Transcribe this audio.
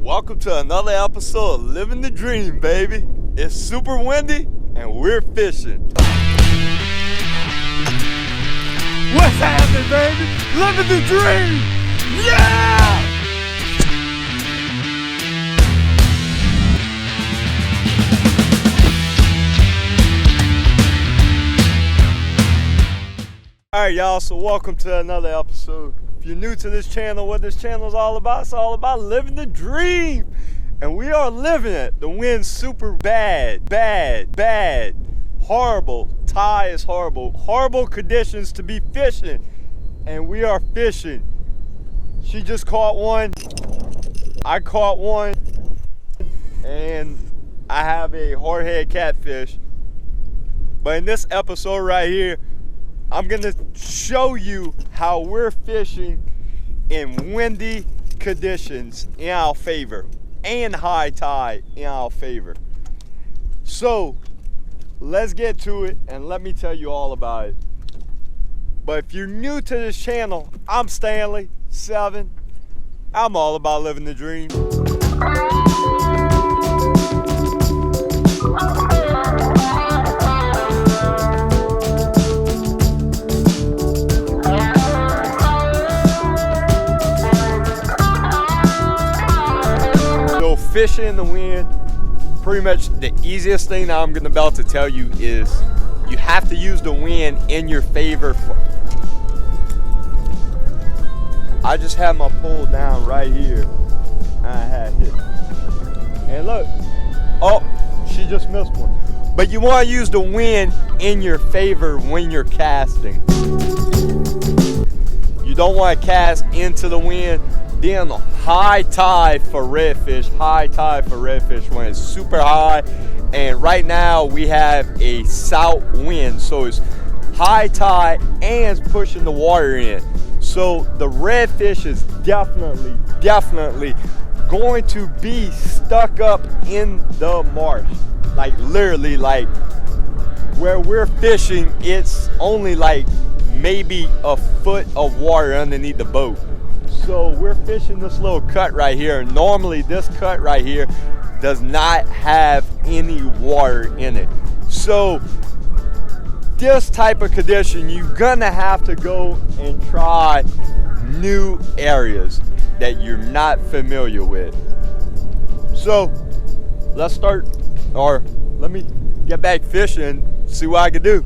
Welcome to another episode of Living the Dream, baby. It's super windy and we're fishing. What's happening, baby? Living the dream! Yeah! Alright, y'all, so welcome to another episode. If you're new to this channel, what this channel is all about, it's all about living the dream. And we are living it. The wind's super bad. Horrible. Tide is horrible. Horrible conditions to be fishing. And we are fishing. She just caught one. I caught one. And I have a hardhead catfish. But in this episode right here, I'm gonna show you how we're fishing in windy conditions in our favor and high tide in our favor. So let's get to it and let me tell you all about it. But if you're new to this channel, I'm Stanley 7. I'm all about living the dream. Fishing in the wind, pretty much the easiest thing that I'm about to tell you is you have to use the wind in your favor. I just had my pole down right here and I had hit. And look, oh, she just missed one. But you want to use the wind in your favor when you're casting. You don't want to cast into the wind. Then high tide for redfish, when it's super high. And right now we have a south wind, so it's high tide and it's pushing the water in. So the redfish is definitely going to be stuck up in the marsh. Like literally, like where we're fishing, it's only like maybe a foot of water underneath the boat. So we're fishing this little cut right here. Normally this cut right here does not have any water in it. So this type of condition, you're gonna have to go and try new areas that you're not familiar with. So let's start, or let me get back fishing and see what I can do.